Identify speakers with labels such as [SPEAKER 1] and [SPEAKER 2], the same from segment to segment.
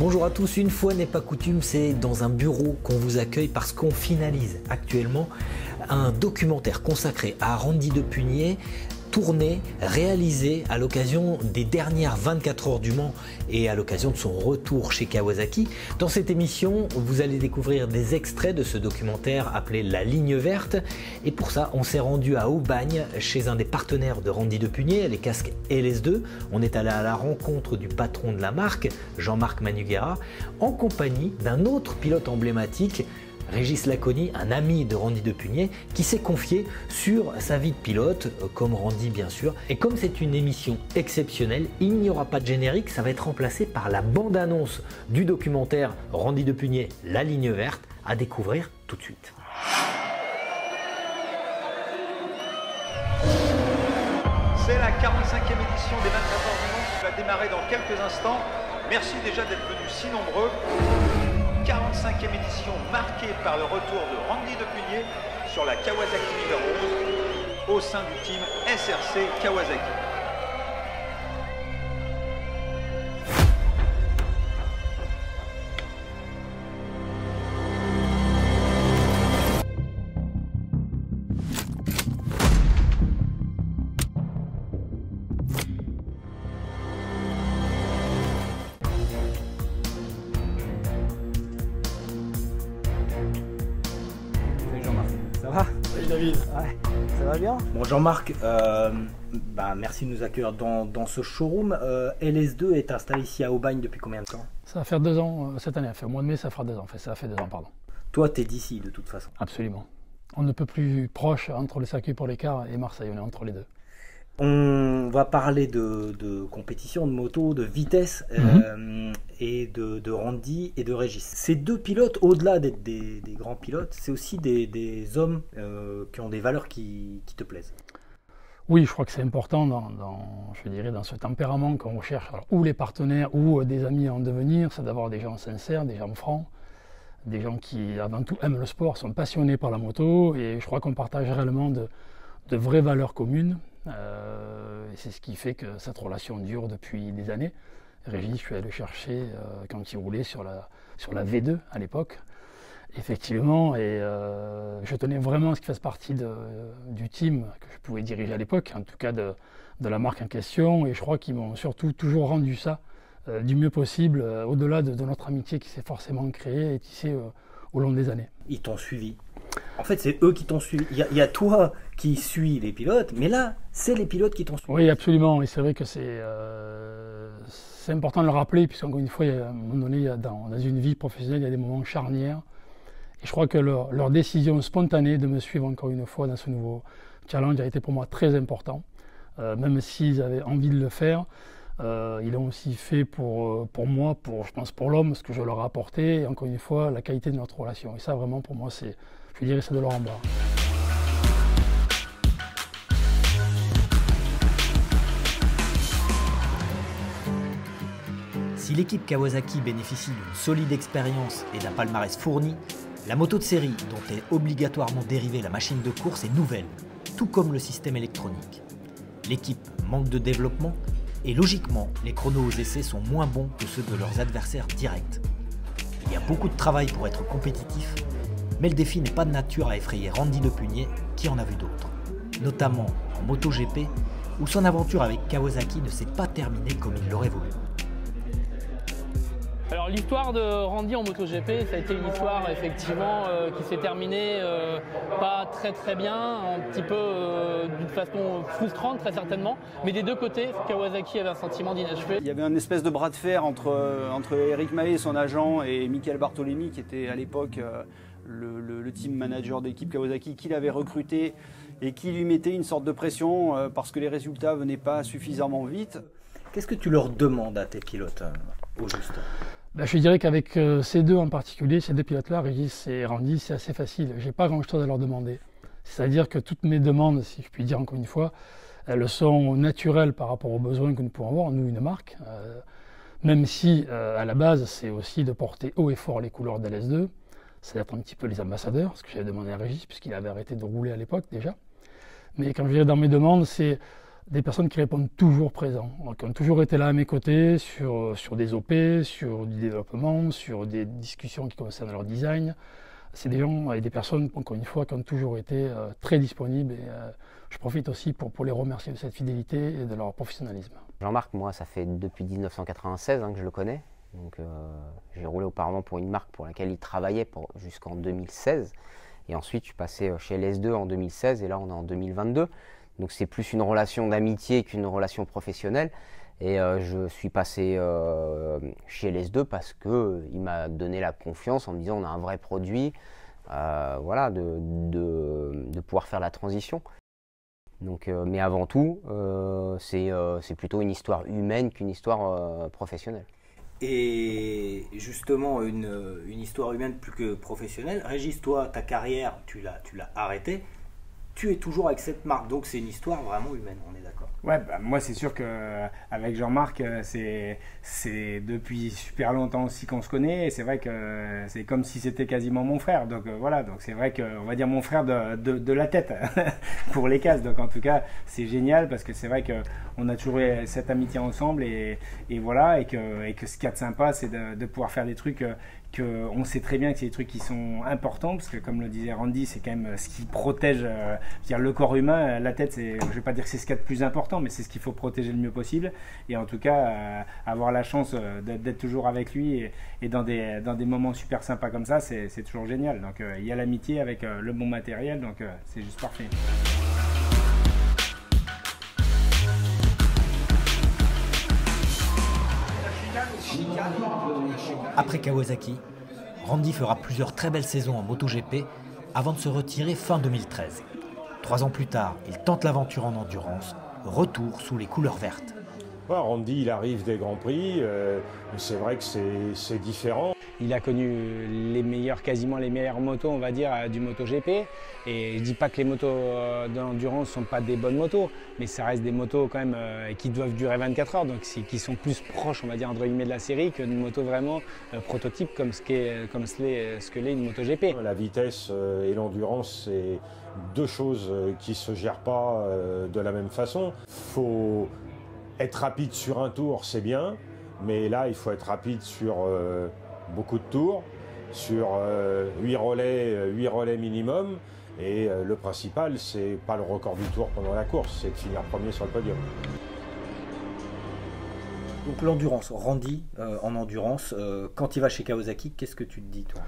[SPEAKER 1] Bonjour à tous, une fois n'est pas coutume, c'est dans un bureau qu'on vous accueille parce qu'on finalise actuellement un documentaire consacré à Randy Depugné, tourné, réalisé à l'occasion des dernières 24 heures du Mans et à l'occasion de son retour chez Kawasaki. Dans cette émission, vous allez découvrir des extraits de ce documentaire appelé La Ligne Verte. Et pour ça, on s'est rendu à Aubagne, chez un des partenaires de Randy Depugné, les casques LS2. On est allé à la rencontre du patron de la marque, Jean-Marc Manugera, en compagnie d'un autre pilote emblématique, Régis Laconi, un ami de Randy Depugné, qui s'est confié sur sa vie de pilote, comme Randy bien sûr. Et comme c'est une émission exceptionnelle, il n'y aura pas de générique, ça va être remplacé par la bande-annonce du documentaire Randy Depugné, La Ligne Verte, à découvrir tout de suite.
[SPEAKER 2] C'est la 45e édition des 24 heures du Mans qui va démarrer dans quelques instants. Merci déjà d'être venus si nombreux. 45e édition marquée par le retour de Randy Depugné sur la Kawasaki numéro 11 au sein du team SRC Kawasaki.
[SPEAKER 3] Salut David.
[SPEAKER 1] Ouais, ça va bien?
[SPEAKER 3] Bon Jean-Marc, merci de nous accueillir dans ce showroom. LS2 est installé ici à Aubagne depuis combien de temps?
[SPEAKER 4] Ça va faire 2 ans cette année, au mois de mai ça fera 2 ans, ça a fait 2 ans pardon.
[SPEAKER 3] Toi tu es d'ici de toute façon?
[SPEAKER 4] Absolument. On ne peut plus proche entre le circuit pour l'écart et Marseille, on est entre les deux.
[SPEAKER 3] On va parler de compétition, de moto, de vitesse et de Randy et de Régis. Ces deux pilotes, au-delà d'être des grands pilotes, c'est aussi des hommes qui ont des valeurs qui te plaisent.
[SPEAKER 4] Oui, je crois que c'est important dans ce tempérament qu'on recherche, alors, ou les partenaires ou des amis en devenir, c'est d'avoir des gens sincères, des gens francs, des gens qui avant tout aiment le sport, sont passionnés par la moto, et je crois qu'on partage réellement de vraies valeurs communes. Et c'est ce qui fait que cette relation dure depuis des années. Régis, je suis allé le chercher quand il roulait sur la V2 à l'époque, effectivement, et je tenais vraiment à ce qu'il fasse partie du team que je pouvais diriger à l'époque, en tout cas de la marque en question, et je crois qu'ils m'ont surtout toujours rendu ça du mieux possible, au-delà de notre amitié qui s'est forcément créée et tissée au long des années.
[SPEAKER 3] Ils t'ont suivi. En fait, c'est eux qui t'ont suivi. Il y a toi qui suis les pilotes, mais là, c'est les pilotes qui t'ont suivi.
[SPEAKER 4] Oui, absolument. Et c'est vrai que c'est important de le rappeler, puisqu'encore une fois, à un moment donné, dans une vie professionnelle, il y a des moments charnières. Et je crois que leur décision spontanée de me suivre encore une fois dans ce nouveau challenge a été pour moi très important. Même s'ils avaient envie de le faire, ils l'ont aussi fait pour moi, je pense pour l'homme, ce que je leur ai apporté, et encore une fois, la qualité de notre relation. Et ça, vraiment, pour moi, c'est de l'or en barre.
[SPEAKER 1] Si l'équipe Kawasaki bénéficie d'une solide expérience et d'un palmarès fourni, la moto de série, dont est obligatoirement dérivée la machine de course, est nouvelle, tout comme le système électronique. L'équipe manque de développement et logiquement, les chronos aux essais sont moins bons que ceux de leurs adversaires directs. Il y a beaucoup de travail pour être compétitif, mais le défi n'est pas de nature à effrayer Randy Depugné, qui en a vu d'autres, notamment en MotoGP, où son aventure avec Kawasaki ne s'est pas terminée comme il l'aurait voulu.
[SPEAKER 5] Alors l'histoire de Randy en MotoGP, ça a été une histoire effectivement qui s'est terminée pas très bien, un petit peu d'une façon frustrante très certainement, mais des deux côtés, Kawasaki avait un sentiment d'inachevé.
[SPEAKER 6] Il y avait une espèce de bras de fer entre Eric Mahé, son agent, et Michael Bartolini, qui était à l'époque le team manager d'équipe Kawasaki, qui l'avait recruté et qui lui mettait une sorte de pression parce que les résultats venaient pas suffisamment vite.
[SPEAKER 3] Qu'est-ce que tu leur demandes à tes pilotes au juste?
[SPEAKER 4] Je dirais qu'avec ces deux en particulier, ces deux pilotes-là, Régis et Randy, c'est assez facile. Je n'ai pas grand-chose à leur demander. C'est-à-dire que toutes mes demandes, si je puis dire encore une fois, elles sont naturelles par rapport aux besoins que nous pouvons avoir, nous, une marque. Même si, à la base, c'est aussi de porter haut et fort les couleurs d'LS2, c'est d'être un petit peu les ambassadeurs, ce que j'avais demandé à Régis, puisqu'il avait arrêté de rouler à l'époque déjà. Mais quand je dirais dans mes demandes, c'est des personnes qui répondent toujours présents, qui ont toujours été là à mes côtés sur des OP, sur du développement, sur des discussions qui concernent leur design. C'est des gens et des personnes, encore une fois, qui ont toujours été très disponibles et je profite aussi pour les remercier de cette fidélité et de leur professionnalisme.
[SPEAKER 7] Jean-Marc, moi, ça fait depuis 1996 que je le connais. Donc, j'ai roulé auparavant pour une marque pour laquelle il travaillait jusqu'en 2016. Et ensuite, je suis passé chez LS2 en 2016 et là, on est en 2022. Donc, c'est plus une relation d'amitié qu'une relation professionnelle. Et je suis passé chez LS2 parce qu'il m'a donné la confiance en me disant on a un vrai produit, voilà, de pouvoir faire la transition. Donc, mais avant tout, c'est plutôt une histoire humaine qu'une histoire professionnelle.
[SPEAKER 3] Et justement, une histoire humaine plus que professionnelle. Régis, toi, ta carrière, tu l'as arrêtée. Tu es toujours avec cette marque, donc c'est une histoire vraiment humaine, on est d'accord.
[SPEAKER 8] Ouais, bah, moi c'est sûr qu'avec Jean-Marc, c'est depuis super longtemps aussi qu'on se connaît, et c'est vrai que c'est comme si c'était quasiment mon frère, donc voilà, donc c'est vrai qu'on va dire mon frère de la tête pour les cases, donc en tout cas c'est génial parce que c'est vrai qu'on a toujours eu cette amitié ensemble et voilà, et que ce qu'il y a de sympa c'est de pouvoir faire des trucs qu'on sait très bien que c'est des trucs qui sont importants parce que comme le disait Randy, c'est quand même ce qui protège dire, le corps humain. La tête, je ne vais pas dire que c'est ce qu'il y a de plus important, mais c'est ce qu'il faut protéger le mieux possible, et en tout cas avoir la chance d'être toujours avec lui et dans des moments super sympas comme ça, c'est toujours génial. Donc il y a l'amitié avec le bon matériel, donc c'est juste parfait.
[SPEAKER 1] Après Kawasaki, Randy fera plusieurs très belles saisons en MotoGP avant de se retirer fin 2013. 3 ans plus tard, il tente l'aventure en endurance, retour sous les couleurs vertes.
[SPEAKER 9] Ouais, Randy, il arrive des Grands Prix, c'est vrai que c'est différent.
[SPEAKER 8] Il a connu quasiment les meilleures motos, on va dire, du MotoGP. Et je dis pas que les motos d'endurance ne sont pas des bonnes motos, mais ça reste des motos quand même qui doivent durer 24 heures, donc qui sont plus proches, on va dire, entre guillemets, de la série qu'une moto vraiment prototype comme ce que l'est une MotoGP.
[SPEAKER 9] La vitesse et l'endurance, c'est deux choses qui ne se gèrent pas de la même façon. Faut être rapide sur un tour, c'est bien, mais là, il faut être rapide sur beaucoup de tours, sur 8 relais minimum. Et le principal, c'est pas le record du tour pendant la course, c'est de finir premier sur le podium.
[SPEAKER 3] Donc l'endurance, Randy en endurance, quand il va chez Kawasaki, qu'est-ce que tu te dis toi?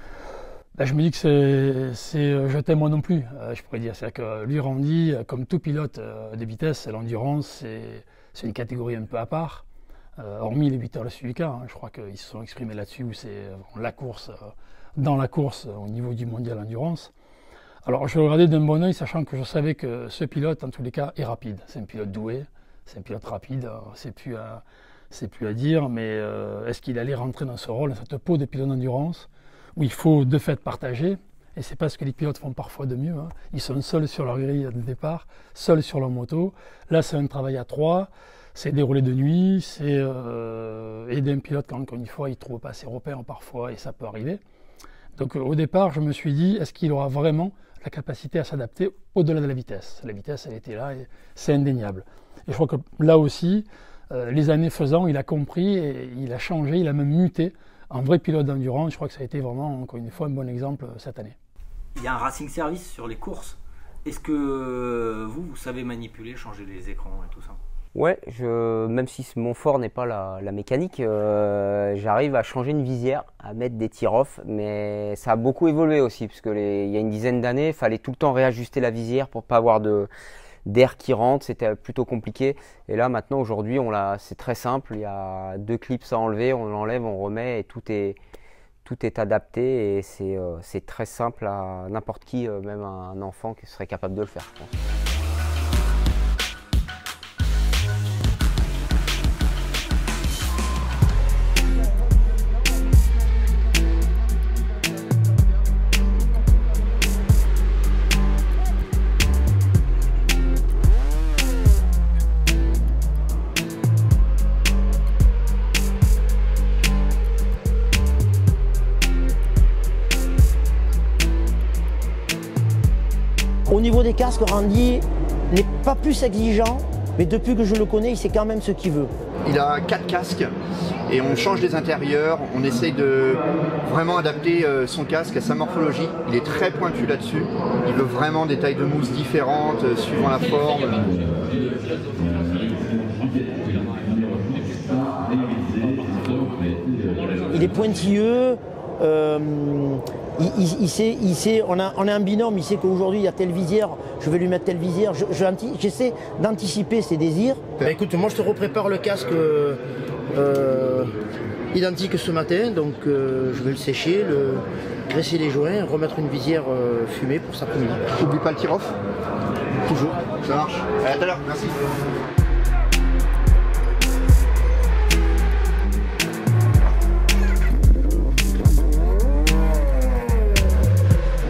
[SPEAKER 4] Ben, je me dis que c'est je t'aime moi non plus, je pourrais dire. C'est-à-dire que lui, Randy, comme tout pilote de vitesse, l'endurance, c'est une catégorie un peu à part. Hormis les 8 heures de Suzuka, hein, je crois qu'ils se sont exprimés là-dessus, où c'est la course, dans la course au niveau du mondial endurance. Alors je le regardais d'un bon oeil, sachant que je savais que ce pilote, en tous les cas, est rapide. C'est un pilote doué, c'est un pilote rapide, c'est plus à dire, mais est-ce qu'il allait rentrer dans ce rôle, dans cette peau de pilote d'endurance, où il faut de fait partager, et c'est pas ce que les pilotes font parfois de mieux, hein. Ils sont seuls sur leur grille de départ, seuls sur leur moto. Là, c'est un travail à 3, c'est déroulé de nuit, c'est aider un pilote quand, encore une fois, il ne trouve pas ses repères parfois, et ça peut arriver. Donc au départ, je me suis dit, est-ce qu'il aura vraiment la capacité à s'adapter au-delà de la vitesse? La vitesse, elle était là, et c'est indéniable. Et je crois que là aussi, les années faisant, il a compris, et il a changé, il a même muté en vrai pilote d'endurance. Je crois que ça a été vraiment, encore une fois, un bon exemple cette année.
[SPEAKER 3] Il y a un Racing Service sur les courses. Est-ce que vous savez manipuler, changer les écrans et tout ça?
[SPEAKER 7] Ouais, même si mon fort n'est pas la mécanique, j'arrive à changer une visière, à mettre des tear-off, mais ça a beaucoup évolué aussi, parce que il y a une dizaine d'années, il fallait tout le temps réajuster la visière pour pas avoir d'air qui rentre, c'était plutôt compliqué. Et là maintenant, aujourd'hui, c'est très simple, il y a 2 clips à enlever, on l'enlève, on remet, et tout est adapté, et c'est très simple à n'importe qui, même un enfant qui serait capable de le faire, je pense.
[SPEAKER 10] Au niveau des casques, Randy n'est pas plus exigeant Mais depuis que je le connais, il sait quand même ce qu'il veut.
[SPEAKER 11] Il a 4 casques et on change les intérieurs, on essaye de vraiment adapter son casque à sa morphologie. Il est très pointu là-dessus, il veut vraiment des tailles de mousse différentes suivant la forme.
[SPEAKER 10] Il est pointilleux, il sait, on a un binôme, il sait qu'aujourd'hui il y a telle visière, je vais lui mettre telle visière, j'essaie d'anticiper ses désirs. Bah, écoute, moi je te reprépare le casque identique ce matin, donc je vais le sécher, graisser les joints, remettre une visière fumée pour cet après-midi.
[SPEAKER 11] N'oublie pas le tir-off.
[SPEAKER 10] Toujours.
[SPEAKER 11] Ça marche. À tout à l'heure, merci.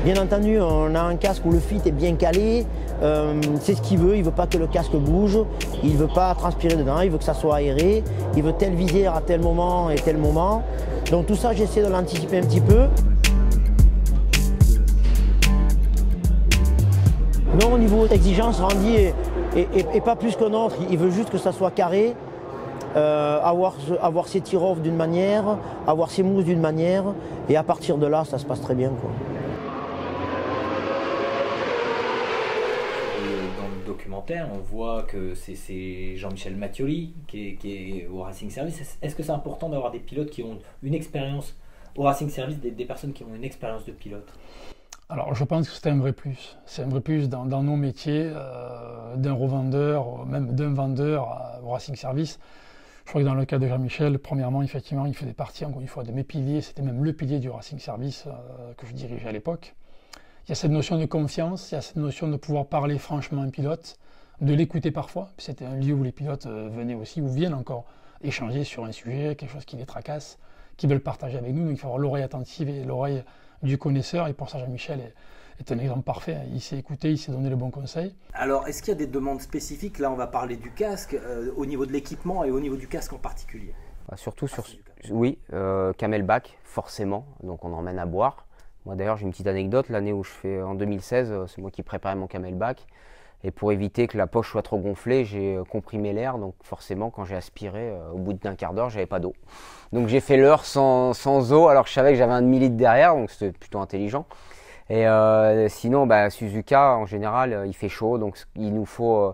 [SPEAKER 10] Bien entendu, on a un casque où le fit est bien calé, c'est ce qu'il veut, il ne veut pas que le casque bouge, il ne veut pas transpirer dedans, il veut que ça soit aéré, il veut telle visière à tel moment et tel moment. Donc tout ça, j'essaie de l'anticiper un petit peu. Non, au niveau exigence, Randy est pas plus qu'un autre, il veut juste que ça soit carré, avoir ses tir-off d'une manière, avoir ses mousses d'une manière, et à partir de là, ça se passe très bien, quoi.
[SPEAKER 1] On voit que c'est Jean-Michel Mattioli qui est au Racing Service. Est-ce que c'est important d'avoir des pilotes qui ont une expérience au Racing Service, des personnes qui ont une expérience de pilote?
[SPEAKER 4] Alors je pense que c'est un vrai plus. C'est un vrai plus dans nos métiers, d'un revendeur, même d'un vendeur au Racing Service. Je crois que dans le cas de Jean-Michel, premièrement, effectivement, il faisait partie, encore une fois, de mes piliers. C'était même le pilier du Racing Service que je dirigeais à l'époque. Il y a cette notion de confiance, il y a cette notion de pouvoir parler franchement à un pilote, de l'écouter parfois. C'était un lieu où les pilotes venaient aussi, ou viennent encore échanger sur un sujet, quelque chose qui les tracasse, qui veulent partager avec nous. Donc il faut avoir l'oreille attentive et l'oreille du connaisseur. Et pour ça, Jean-Michel est un exemple parfait. Il sait écouter, il sait donner le bon conseil.
[SPEAKER 1] Alors, est-ce qu'il y a des demandes spécifiques? Là, on va parler du casque, au niveau de l'équipement et au niveau du casque en particulier.
[SPEAKER 7] Surtout sur... Oui, camelback, forcément. Donc on emmène à boire. Moi d'ailleurs j'ai une petite anecdote, l'année où je fais en 2016, c'est moi qui préparais mon camelback. Et pour éviter que la poche soit trop gonflée, j'ai comprimé l'air. Donc forcément quand j'ai aspiré, au bout d'un quart d'heure, j'avais pas d'eau. Donc j'ai fait l'heure sans eau, alors que je savais que j'avais un demi-litre derrière, donc c'était plutôt intelligent. Et sinon, Suzuka en général, il fait chaud, donc il nous faut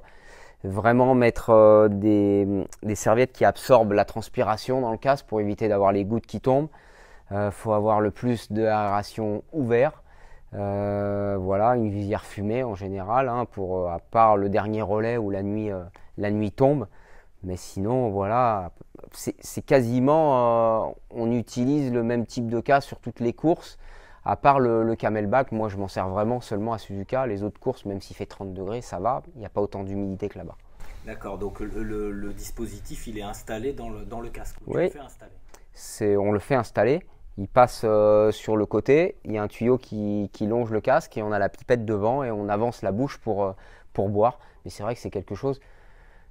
[SPEAKER 7] vraiment mettre des serviettes qui absorbent la transpiration dans le casque pour éviter d'avoir les gouttes qui tombent. Faut avoir le plus d'aération ouvert. Voilà, une visière fumée en général, hein, à part le dernier relais où la nuit tombe. Mais sinon, voilà, c'est quasiment, on utilise le même type de casque sur toutes les courses. À part le camelback, moi je m'en sers vraiment seulement à Suzuka. Les autres courses, même s'il fait 30 degrés, ça va, il n'y a pas autant d'humidité que là-bas.
[SPEAKER 1] D'accord, donc le dispositif il est installé dans le casque.
[SPEAKER 7] Oui,
[SPEAKER 1] le fais installer.
[SPEAKER 7] On le fait installer. Il passe sur le côté, il y a un tuyau qui longe le casque et on a la pipette devant et on avance la bouche pour boire. Mais c'est vrai que c'est quelque chose,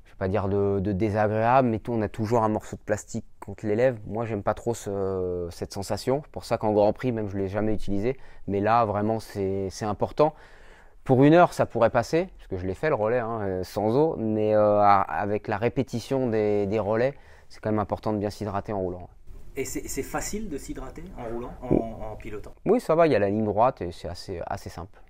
[SPEAKER 7] je ne vais pas dire de désagréable, mais on a toujours un morceau de plastique contre les lèvres. Moi, j'aime pas trop cette sensation. C'est pour ça qu'en Grand Prix, même je ne l'ai jamais utilisé. Mais là, vraiment, c'est important. Pour 1 heure, ça pourrait passer, parce que je l'ai fait le relais, hein, sans eau. Mais avec la répétition des relais, c'est quand même important de bien s'hydrater en roulant.
[SPEAKER 1] Et c'est facile de s'hydrater en roulant, en pilotant?
[SPEAKER 7] Oui, ça va, il y a la ligne droite et c'est assez simple.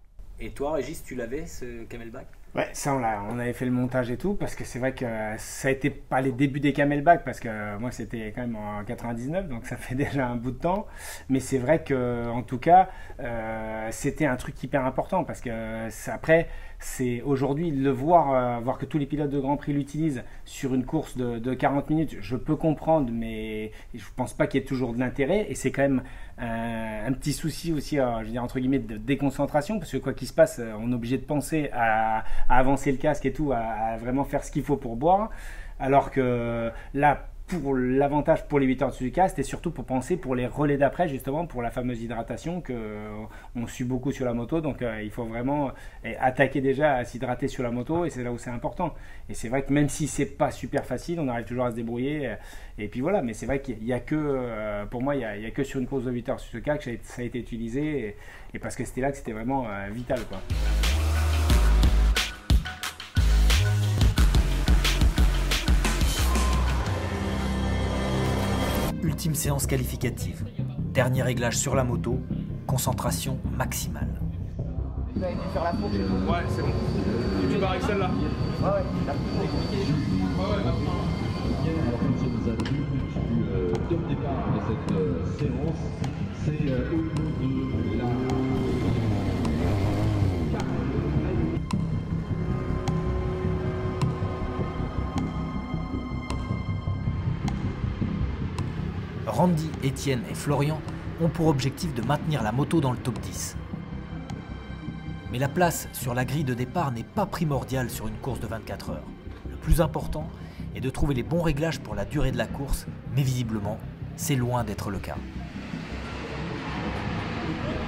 [SPEAKER 1] Et toi, Régis, tu l'avais, ce camelback?
[SPEAKER 8] Ouais, ça on avait fait le montage et tout, parce que c'est vrai que ça a été pas les débuts des camelback, parce que moi c'était quand même en 99, donc ça fait déjà un bout de temps. Mais c'est vrai que en tout cas, c'était un truc hyper important, parce que après, c'est aujourd'hui le voir que tous les pilotes de Grand Prix l'utilisent sur une course de 40 minutes, je peux comprendre, mais je pense pas qu'il y ait toujours de l'intérêt, et c'est quand même un petit souci aussi, je veux dire entre guillemets, de déconcentration, parce que quoi qu'il se passe, on est obligé de penser à avancer le casque et tout, à vraiment faire ce qu'il faut pour boire, alors que là, pour l'avantage pour les 8 heures de Suzuka, c'était surtout pour penser pour les relais d'après, justement pour la fameuse hydratation qu'on suit beaucoup sur la moto. Donc il faut vraiment attaquer déjà à s'hydrater sur la moto, et c'est là où c'est important. Et c'est vrai que même si c'est pas super facile, on arrive toujours à se débrouiller. Et puis voilà, mais c'est vrai qu'il y a que, pour moi, il y a que sur une course de 8 heures Suzuka que ça a été utilisé, et parce que c'était là que c'était vraiment vital, quoi.
[SPEAKER 1] Ultime séance qualificative. Dernier réglage sur la moto, concentration maximale.
[SPEAKER 12] Vous avez dû faire la fourche?
[SPEAKER 13] Ouais, c'est bon. Tu pars avec celle-là?
[SPEAKER 12] Ouais, la
[SPEAKER 14] Alors comme ça nous a vu du top départ de cette séance, c'est au niveau de la...
[SPEAKER 1] Randy, Étienne et Florian ont pour objectif de maintenir la moto dans le top 10. Mais la place sur la grille de départ n'est pas primordiale sur une course de 24 heures. Le plus important est de trouver les bons réglages pour la durée de la course, mais visiblement, c'est loin d'être le cas.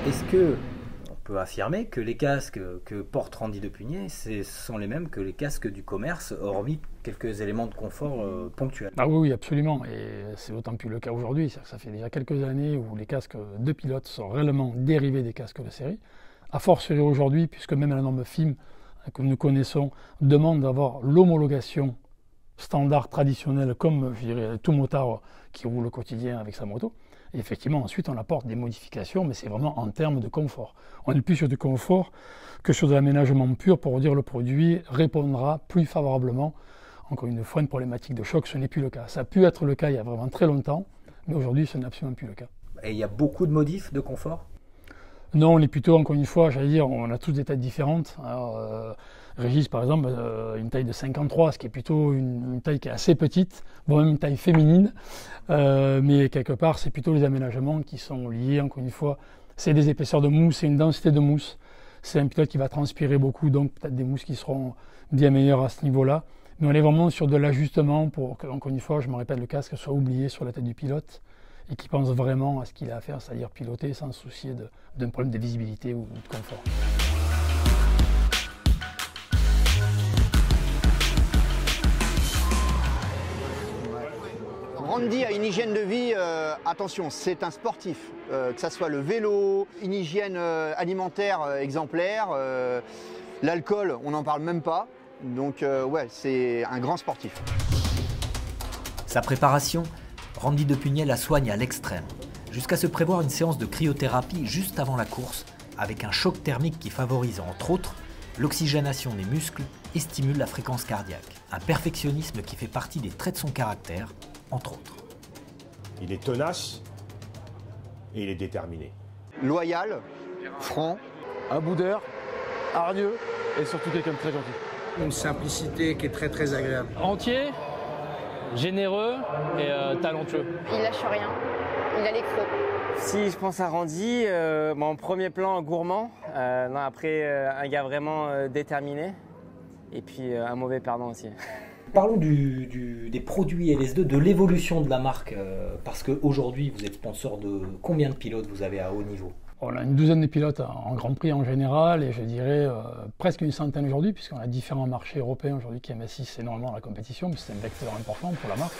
[SPEAKER 3] Est-ce que on peut affirmer que les casques que porte Randy Depugné, ce sont les mêmes que les casques du commerce, hormis quelques éléments de confort ponctuels?
[SPEAKER 4] Ah oui, absolument. Et c'est d'autant plus le cas aujourd'hui. Ça fait déjà quelques années où les casques de pilote sont réellement dérivés des casques de série. A fortiori aujourd'hui, puisque même la norme FIM que nous connaissons demande d'avoir l'homologation standard traditionnelle comme je dirais tout motard qui roule au quotidien avec sa moto. Et effectivement, ensuite, on apporte des modifications, mais c'est vraiment en termes de confort. On est plus sur du confort que sur de l'aménagement pur pour dire le produit répondra plus favorablement. Encore une fois, une problématique de choc, ce n'est plus le cas. Ça a pu être le cas il y a vraiment très longtemps, mais aujourd'hui, ce n'est absolument plus le cas.
[SPEAKER 3] Et il y a beaucoup de modifs de confort?
[SPEAKER 4] Non, on est plutôt, encore une fois, j'allais dire, on a tous des tailles différentes. Alors, Régis, par exemple, une taille de 53, ce qui est plutôt une taille qui est assez petite, voire même une taille féminine. Mais quelque part, c'est plutôt les aménagements qui sont liés, encore une fois. C'est des épaisseurs de mousse, c'est une densité de mousse. C'est un pilote qui va transpirer beaucoup, donc peut-être des mousses qui seront bien meilleures à ce niveau-là. Mais on est vraiment sur de l'ajustement pour que, encore une fois, je me répète, le casque soit oublié sur la tête du pilote et qui pense vraiment à ce qu'il a à faire, c'est-à-dire piloter sans se soucier d'un problème de visibilité ou de confort.
[SPEAKER 11] Randy a une hygiène de vie, attention, c'est un sportif, que ce soit le vélo, une hygiène alimentaire exemplaire, l'alcool, on n'en parle même pas, donc ouais, c'est un grand sportif.
[SPEAKER 1] Sa préparation, Randy Depugné la soigne à l'extrême, jusqu'à se prévoir une séance de cryothérapie juste avant la course, avec un choc thermique qui favorise, entre autres, l'oxygénation des muscles et stimule la fréquence cardiaque. Un perfectionnisme qui fait partie des traits de son caractère, entre autres.
[SPEAKER 9] Il est tenace et il est déterminé.
[SPEAKER 11] Loyal, franc.
[SPEAKER 13] Un boudeur, hargneux et surtout quelqu'un de très gentil.
[SPEAKER 12] Une simplicité qui est très très agréable.
[SPEAKER 5] Entier, généreux et talentueux.
[SPEAKER 15] Il lâche rien, il a les crocs.
[SPEAKER 16] Si je pense à Randy, en premier plan gourmand, après un gars vraiment déterminé et puis un mauvais perdant aussi.
[SPEAKER 1] Parlons des produits LS2, de l'évolution de la marque, parce qu'aujourd'hui vous êtes sponsor de combien de pilotes vous avez à haut niveau?
[SPEAKER 4] On a une douzaine de pilotes en Grand Prix en général et je dirais presque une centaine aujourd'hui puisqu'on a différents marchés européens aujourd'hui qui investissent énormément dans la compétition, mais c'est un vecteur important pour la marque.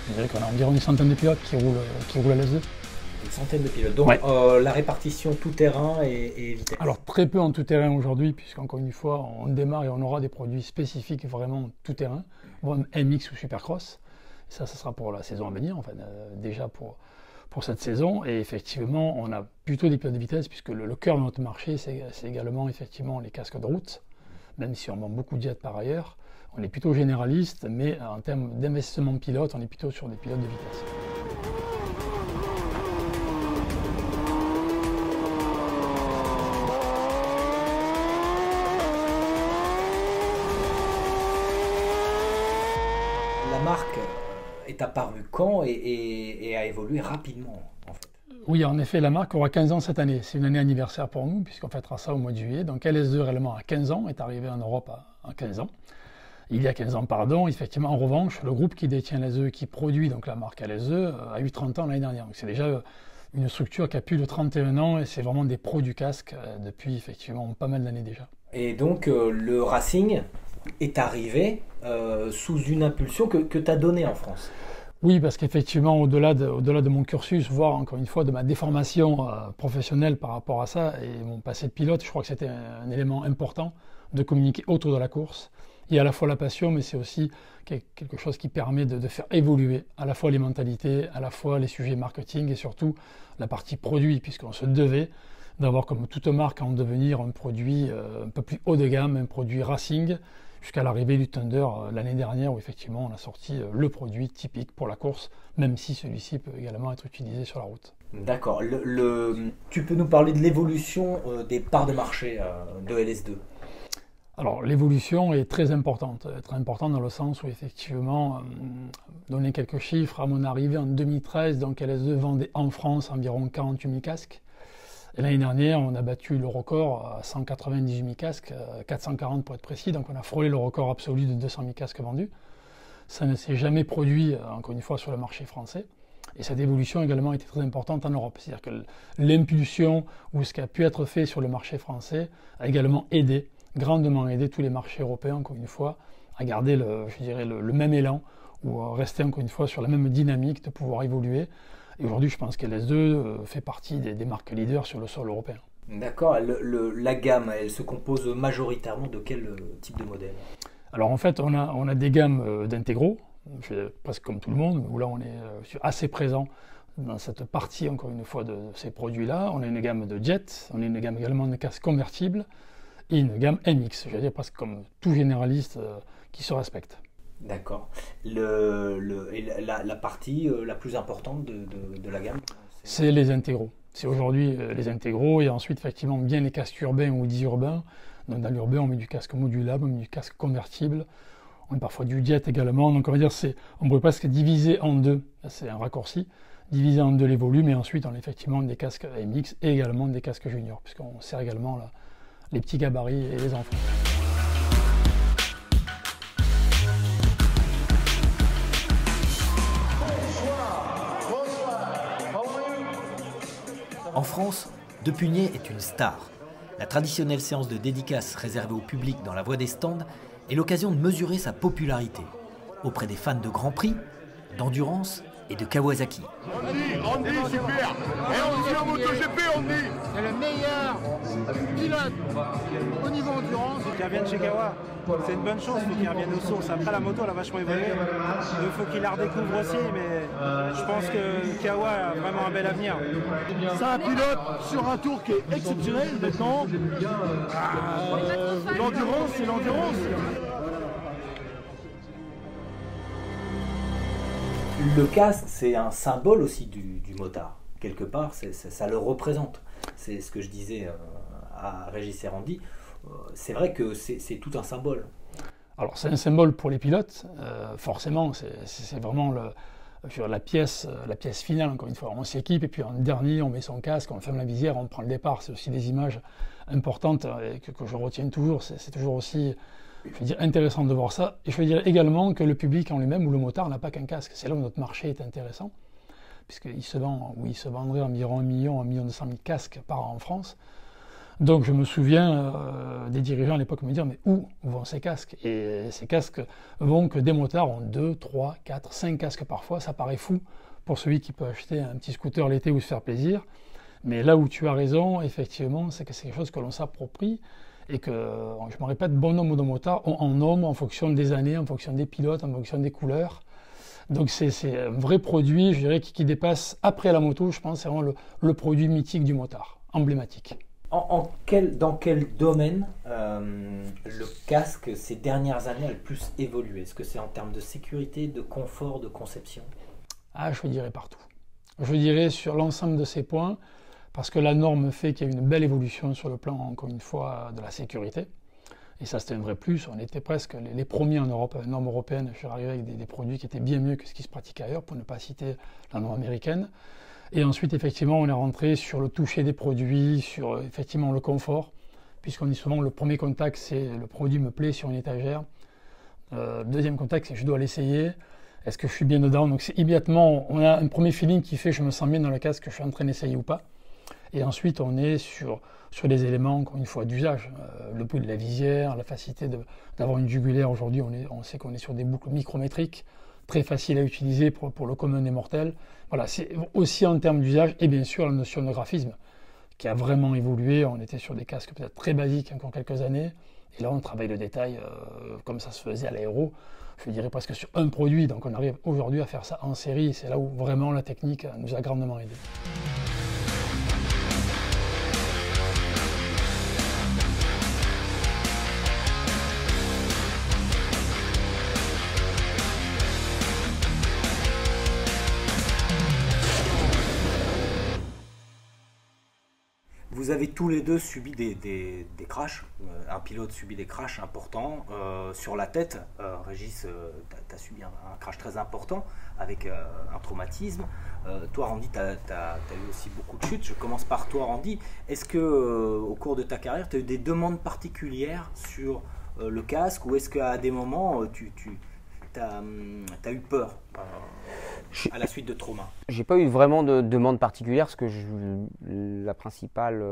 [SPEAKER 4] Je dirais qu'on a environ une centaine de pilotes qui roulent à LS2.
[SPEAKER 1] Une centaine de pilotes. Donc
[SPEAKER 4] ouais.
[SPEAKER 1] La répartition tout-terrain et vitesse.
[SPEAKER 4] Alors très peu en tout-terrain aujourd'hui, puisqu'encore une fois, on démarre et on aura des produits spécifiques vraiment tout-terrain, MX ou Supercross. Ça sera pour la saison à venir, enfin, déjà pour cette saison. Et effectivement, on a plutôt des pilotes de vitesse, puisque le cœur de notre marché, c'est également effectivement les casques de route, même si on vend beaucoup de jets par ailleurs. On est plutôt généraliste, mais en termes d'investissement de pilote, on est plutôt sur des pilotes de vitesse.
[SPEAKER 1] La marque est apparue quand et a évolué rapidement en fait.
[SPEAKER 4] Oui, en effet, la marque aura 15 ans cette année. C'est une année anniversaire pour nous, puisqu'on fêtera ça au mois de juillet. Donc LS2 réellement à 15 ans, est arrivé en Europe à 15 ans. Il y a 15 ans, pardon. Effectivement, en revanche, le groupe qui détient LS2, qui produit donc la marque LS2, a eu 30 ans l'année dernière. Donc c'est déjà une structure qui a plus de 31 ans et c'est vraiment des pros du casque depuis effectivement pas mal d'années déjà.
[SPEAKER 1] Et donc le racing
[SPEAKER 3] est arrivé sous une impulsion que tu as donnée en France.
[SPEAKER 4] Oui, parce qu'effectivement, au-delà de mon cursus, voire encore une fois de ma déformation professionnelle par rapport à ça et mon passé de pilote, je crois que c'était un élément important de communiquer autour de la course. Il y a à la fois la passion, mais c'est aussi quelque chose qui permet de faire évoluer à la fois les mentalités, à la fois les sujets marketing et surtout la partie produit, puisqu'on se devait d'avoir comme toute marque en devenir un produit un peu plus haut de gamme, un produit racing, jusqu'à l'arrivée du Thunder l'année dernière où effectivement on a sorti le produit typique pour la course, même si celui-ci peut également être utilisé sur la route.
[SPEAKER 3] D'accord. Tu peux nous parler de l'évolution des parts de marché de LS2 ?
[SPEAKER 4] Alors l'évolution est très importante dans le sens où effectivement, donner quelques chiffres, à mon arrivée en 2013, donc LS2 vendait en France environ 48 000 casques. Et l'année dernière, on a battu le record à 198 000 casques, 440 pour être précis, donc on a frôlé le record absolu de 200 000 casques vendus. Ça ne s'est jamais produit, encore une fois, sur le marché français. Et cette évolution également était très importante en Europe. C'est-à-dire que l'impulsion ou ce qui a pu être fait sur le marché français a également aidé, grandement aidé tous les marchés européens, encore une fois, à garder le même élan ou à rester encore une fois sur la même dynamique de pouvoir évoluer. Et aujourd'hui, je pense que LS2 fait partie des marques leaders sur le sol européen.
[SPEAKER 3] D'accord. La gamme, elle se compose majoritairement de quel type de modèle ?
[SPEAKER 4] Alors en fait, on a des gammes d'intégraux, presque comme tout le monde, où là on est assez présent dans cette partie, encore une fois, de ces produits-là. On a une gamme de Jet, on a une gamme également de casques convertibles et une gamme MX, je veux dire presque comme tout généraliste qui se respecte.
[SPEAKER 3] D'accord. La partie la plus importante de la gamme,
[SPEAKER 4] c'est les intégraux. C'est aujourd'hui les intégraux et ensuite effectivement bien les casques urbains ou dits urbains. Donc dans l'urbain, on met du casque modulable, on met du casque convertible, on met parfois du jet également. Donc on va dire on pourrait presque diviser en deux, c'est un raccourci, diviser en deux les volumes et ensuite on a effectivement des casques MX et également des casques juniors puisqu'on sert également les petits gabarits et les enfants.
[SPEAKER 1] En France, Depugné est une star. La traditionnelle séance de dédicace réservée au public dans la voie des stands est l'occasion de mesurer sa popularité auprès des fans de Grand Prix, d'endurance et de Kawasaki.
[SPEAKER 13] Andy, super. Et on dit en MotoGP, Andy.
[SPEAKER 12] C'est le meilleur pilote au niveau endurance.
[SPEAKER 17] Qu'il revienne chez Kawa, c'est une bonne chose, il faut qu'il revienne aux sources. Après la moto elle a vachement évolué, il faut qu'il la redécouvre aussi, mais je pense que Kawa a vraiment un bel avenir.
[SPEAKER 13] C'est un pilote sur un tour qui est exceptionnel maintenant. L'endurance, c'est l'endurance.
[SPEAKER 3] Le casque, c'est un symbole aussi du motard. Quelque part, ça le représente. C'est ce que je disais à Régis et Randy. C'est vrai que c'est tout un symbole.
[SPEAKER 4] Alors c'est un symbole pour les pilotes, forcément, c'est vraiment la pièce finale, encore une fois. On s'équipe et puis en dernier, on met son casque, on ferme la visière, on prend le départ. C'est aussi des images importantes que je retiens toujours. C'est toujours aussi... Je veux dire, intéressant de voir ça. Et je veux dire également que le public en lui-même ou le motard n'a pas qu'un casque. C'est là où notre marché est intéressant, puisqu'il se vendrait environ 1 million, 1,2 million de casques par an en France. Donc je me souviens des dirigeants à l'époque me dire mais où vont ces casques ? Et ces casques vont que des motards ont 2, 3, 4, 5 casques parfois. Ça paraît fou pour celui qui peut acheter un petit scooter l'été ou se faire plaisir. Mais là où tu as raison, effectivement, c'est que c'est quelque chose que l'on s'approprie. Et que, je me répète, bon nombre de motards ont en nombre en fonction des années, en fonction des pilotes, en fonction des couleurs. Donc c'est un vrai produit, je dirais, qui dépasse, après la moto, je pense, c'est vraiment le produit mythique du motard, emblématique.
[SPEAKER 3] Dans quel domaine le casque, ces dernières années, a le plus évolué ? Est-ce que c'est en termes de sécurité, de confort, de conception ?
[SPEAKER 4] Je dirais partout. Je dirais sur l'ensemble de ces points, parce que la norme fait qu'il y a une belle évolution sur le plan, encore une fois, de la sécurité. Et ça, c'était un vrai plus. On était presque les premiers en Europe, à la norme européenne. Je suis arrivé avec des produits qui étaient bien mieux que ce qui se pratique ailleurs, pour ne pas citer la norme américaine. Et ensuite, effectivement, on est rentré sur le toucher des produits, sur effectivement le confort, puisqu'on dit souvent le premier contact, c'est le produit me plaît sur une étagère. Le deuxième contact, c'est je dois l'essayer. Est-ce que je suis bien dedans ? Donc c'est immédiatement, on a un premier feeling qui fait je me sens bien dans le casque, que je suis en train d'essayer ou pas. Et ensuite, on est sur des éléments, encore une fois, d'usage. le bruit de la visière, la facilité d'avoir une jugulaire. Aujourd'hui, on sait qu'on est sur des boucles micrométriques, très faciles à utiliser pour le commun des mortels. Voilà, c'est aussi en termes d'usage, et bien sûr la notion de graphisme, qui a vraiment évolué. On était sur des casques peut-être très basiques encore quelques années, et là on travaille le détail comme ça se faisait à l'aéro, je dirais presque sur un produit. Donc on arrive aujourd'hui à faire ça en série, c'est là où vraiment la technique nous a grandement aidé.
[SPEAKER 3] Vous avez tous les deux subi des crashs. Un pilote subit des crashs importants sur la tête. Régis, tu as subi un crash très important avec un traumatisme. Toi, Randy, tu as eu aussi beaucoup de chutes. Je commence par toi, Randy. Est-ce que au cours de ta carrière, tu as eu des demandes particulières sur le casque, ou est-ce qu'à des moments, tu as eu peur à la suite de trauma?
[SPEAKER 7] J'ai pas eu vraiment de demande particulière, parce que la principale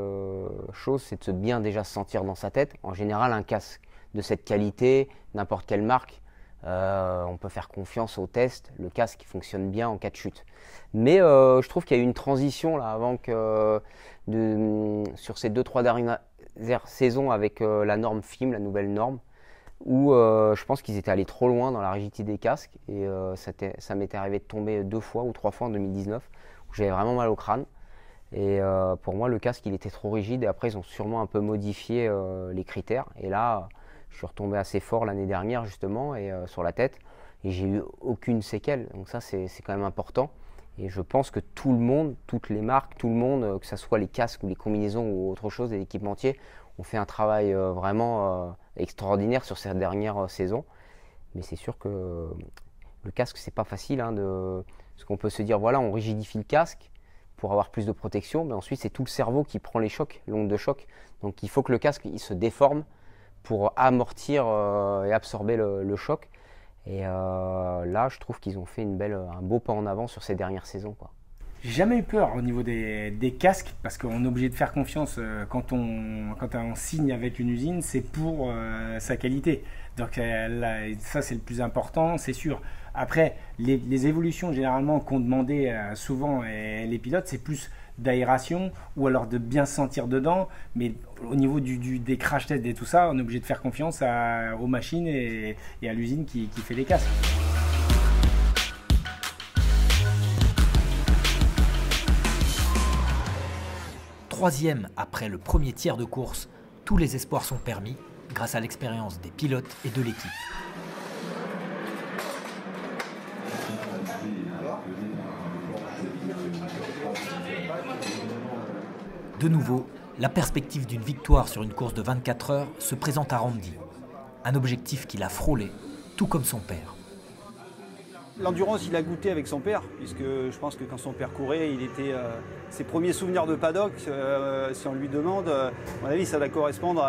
[SPEAKER 7] chose, c'est de bien déjà se sentir dans sa tête. En général, un casque de cette qualité, n'importe quelle marque, on peut faire confiance au test. Le casque fonctionne bien en cas de chute. Mais je trouve qu'il y a eu une transition là, avant que sur ces 2-3 dernières saisons avec la norme FIM, la nouvelle norme, où je pense qu'ils étaient allés trop loin dans la rigidité des casques, et ça m'était arrivé de tomber 2 fois ou 3 fois en 2019, où j'avais vraiment mal au crâne. Et pour moi, le casque, il était trop rigide, et après ils ont sûrement un peu modifié les critères, et là je suis retombé assez fort l'année dernière justement, et sur la tête, et j'ai eu aucune séquelle. Donc ça, c'est quand même important, et je pense que tout le monde, toutes les marques, tout le monde, que ce soit les casques ou les combinaisons ou autre chose, les équipementiers, ont fait un travail vraiment extraordinaire sur ces dernières saisons. Mais c'est sûr que le casque, c'est pas facile, hein, parce qu'on peut se dire, voilà, on rigidifie le casque pour avoir plus de protection, mais ensuite c'est tout le cerveau qui prend les chocs, l'onde de choc. Donc il faut que le casque il se déforme pour amortir et absorber le choc. Et là, je trouve qu'ils ont fait un beau pas en avant sur ces dernières saisons, quoi.
[SPEAKER 8] J'ai jamais eu peur au niveau des casques, parce qu'on est obligé de faire confiance quand on signe avec une usine, c'est pour sa qualité. Donc ça, c'est le plus important, c'est sûr. Après, les évolutions généralement qu'ont demandé souvent les pilotes, c'est plus d'aération ou alors de bien se sentir dedans. Mais au niveau des crash tests et tout ça, on est obligé de faire confiance aux machines et à l'usine qui fait les casques.
[SPEAKER 1] Troisième après le premier tiers de course, tous les espoirs sont permis grâce à l'expérience des pilotes et de l'équipe. De nouveau, la perspective d'une victoire sur une course de 24 heures se présente à Randy. Un objectif qu'il a frôlé, tout comme son père.
[SPEAKER 6] L'endurance, il a goûté avec son père, puisque je pense que quand son père courait, il était ses premiers souvenirs de paddock. Si on lui demande, à mon avis, ça va correspondre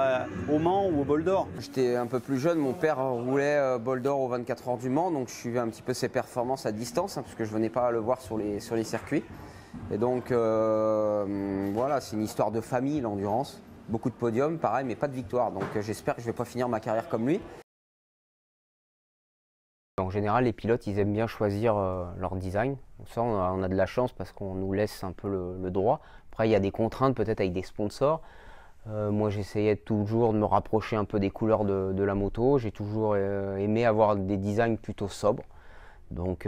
[SPEAKER 6] au Mans ou au Bol d'Or.
[SPEAKER 7] J'étais un peu plus jeune, mon père roulait Bol d'Or aux 24 heures du Mans, donc je suivais un petit peu ses performances à distance, puisque je venais pas le voir sur les circuits. Et donc voilà, c'est une histoire de famille, l'endurance. Beaucoup de podiums, pareil, mais pas de victoire. Donc j'espère que je vais pas finir ma carrière comme lui. En général, les pilotes, ils aiment bien choisir leur design. Ça, on a de la chance parce qu'on nous laisse un peu le droit. Après, il y a des contraintes peut-être avec des sponsors. Moi, j'essayais toujours de me rapprocher un peu des couleurs de la moto. J'ai toujours aimé avoir des designs plutôt sobres. Donc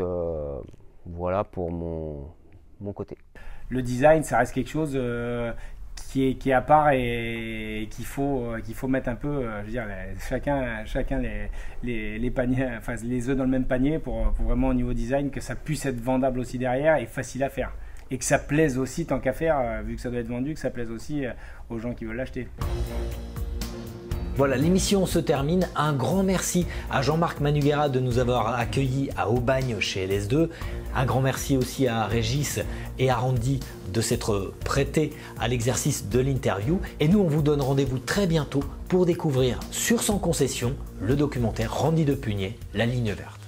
[SPEAKER 7] voilà pour mon côté. Le design, ça reste quelque chose qui est à part et qu'il faut mettre un peu, je veux dire, chacun les paniers, enfin les œufs dans le même panier pour vraiment au niveau design que ça puisse être vendable aussi derrière et facile à faire. Et que ça plaise aussi tant qu'à faire, vu que ça doit être vendu, que ça plaise aussi aux gens qui veulent l'acheter.
[SPEAKER 1] Voilà, l'émission se termine. Un grand merci à Jean-Marc Manugera de nous avoir accueillis à Aubagne chez LS2. Un grand merci aussi à Régis et à Randy de s'être prêtés à l'exercice de l'interview. Et nous, on vous donne rendez-vous très bientôt pour découvrir sur Sans Concession le documentaire Randy Depugné, La Ligne Verte.